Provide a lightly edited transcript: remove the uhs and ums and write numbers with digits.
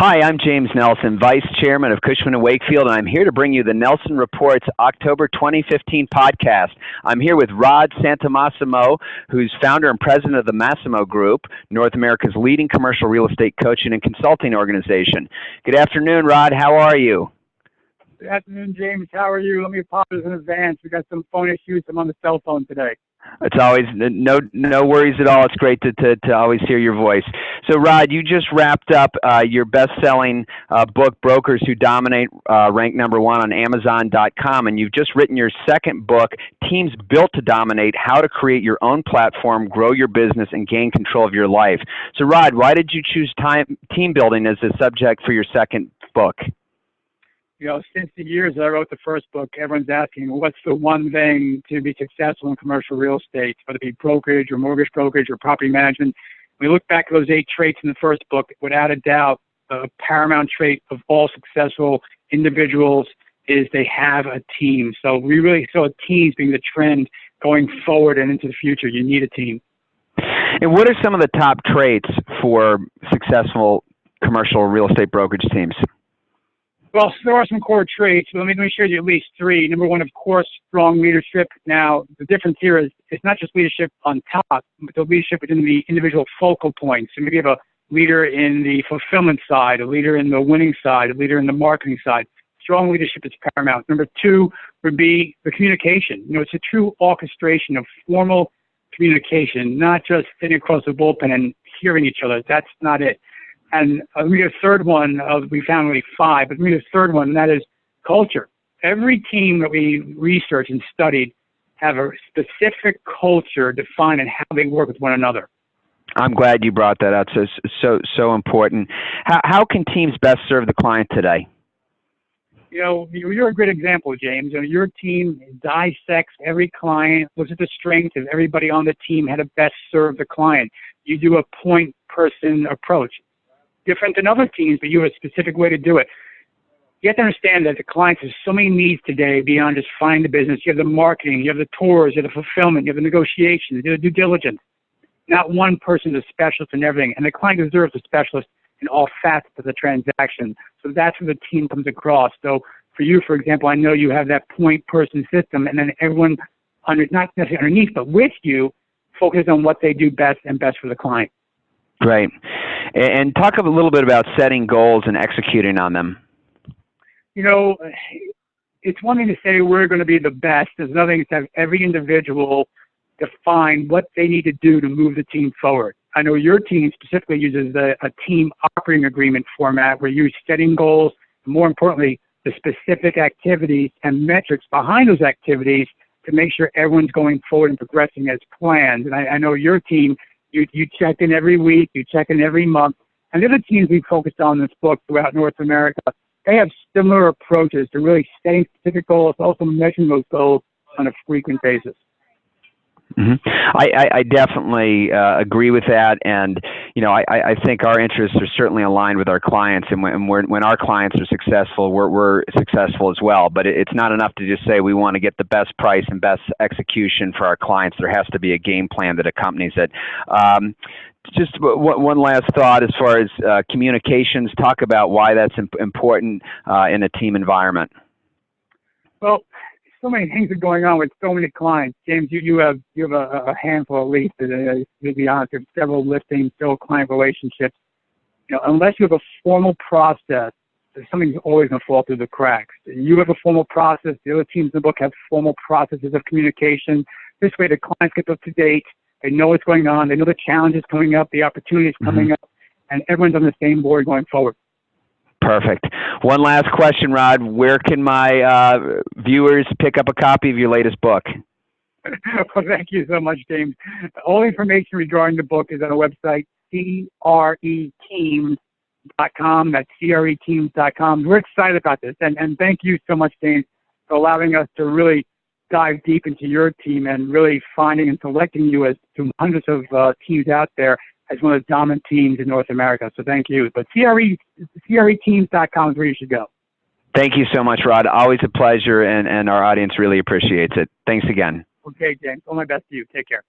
Hi, I'm James Nelson, Vice Chairman of Cushman & Wakefield, and I'm here to bring you the Nelson Reports October 2015 podcast. I'm here with Rod Santomassimo, who's founder and president of the Massimo Group, North America's leading commercial real estate coaching and consulting organization. Good afternoon, Rod. How are you? Good afternoon, James. How are you? Let me apologize in advance. We got some phone issues. I'm on the cell phone today. It's always no worries at all. It's great to always hear your voice. So, Rod, you just wrapped up your best-selling book, Brokers Who Dominate, ranked #1 on Amazon.com, and you've just written your second book, Teams Built to Dominate: How to Create Your Own Platform, Grow Your Business, and Gain Control of Your Life. So, Rod, why did you choose team building as the subject for your second book? You know, since the years that I wrote the first book, everyone's asking, well, what's the one thing to be successful in commercial real estate, whether it be brokerage or mortgage brokerage or property management. When we look back at those 8 traits in the first book, without a doubt, the paramount trait of all successful individuals is they have a team. So we really saw teams being the trend going forward and into the future. You need a team. And what are some of the top traits for successful commercial real estate brokerage teams? Well, there are some core traits, but let me share you at least 3. Number 1, of course, strong leadership. Now, the difference here is it's not just leadership on top, but the leadership within the individual focal points. So maybe you have a leader in the fulfillment side, a leader in the winning side, a leader in the marketing side. Strong leadership is paramount. Number 2 would be the communication. You know, it's a true orchestration of formal communication, not just sitting across the bullpen and hearing each other. That's not it. And let me get a third one. We found only 5, but let me get a third one, and that is culture. Every team that we researched and studied have a specific culture defined in how they work with one another. I'm glad you brought that up. So important. How can teams best serve the client today? You know, you're a great example, James. You know, your team dissects every client, looks at the strengths of everybody on the team, how to best serve the client. You do a point person approach. Different than other teams, but you have a specific way to do it. You have to understand that the clients have so many needs today beyond just finding the business. You have the marketing, you have the tours, you have the fulfillment, you have the negotiations, you have the due diligence. Not one person is a specialist in everything, and the client deserves a specialist in all facets of the transaction. So that's where the team comes across. So for you, for example, I know you have that point person system, and then everyone, not necessarily underneath, but with you, focuses on what they do best and best for the client. Right. And talk a little bit about setting goals and executing on them. You know, it's one thing to say we're going to be the best. There's another thing to have every individual define what they need to do to move the team forward. I know your team specifically uses a team operating agreement format where you're setting goals, and more importantly, the specific activities and metrics behind those activities to make sure everyone's going forward and progressing as planned. And I know your team, you check in every week, you check in every month. And the other teams we focused on in this book throughout North America, they have similar approaches to really setting specific goals, also measuring those goals on a frequent basis. Mm-hmm. I definitely agree with that, and you know I think our interests are certainly aligned with our clients, and when our clients are successful, we're successful as well. But it's not enough to just say we want to get the best price and best execution for our clients. There has to be a game plan that accompanies it. Just one last thought as far as communications. Talk about why that's important in a team environment. Well, so many things are going on with so many clients. James, you have a handful at least. To be honest, you have several listings, several client relationships. You know, unless you have a formal process, something's always going to fall through the cracks. You have a formal process. The other teams in the book have formal processes of communication. This way, the clients get up to date. They know what's going on. They know the challenges coming up, the opportunities coming up, and everyone's on the same board going forward. Perfect. One last question, Rod. Where can my viewers pick up a copy of your latest book? Well, thank you so much, James. All information regarding the book is on the website, creteams.com. That's creteams.com. We're excited about this. And thank you so much, James, for allowing us to really dive deep into your team and really finding and selecting you as to hundreds of teams out there as one of the dominant teams in North America. So thank you. But creteams.com is where you should go. Thank you so much, Rod. Always a pleasure, and our audience really appreciates it. Thanks again. Okay, James. All my best to you. Take care.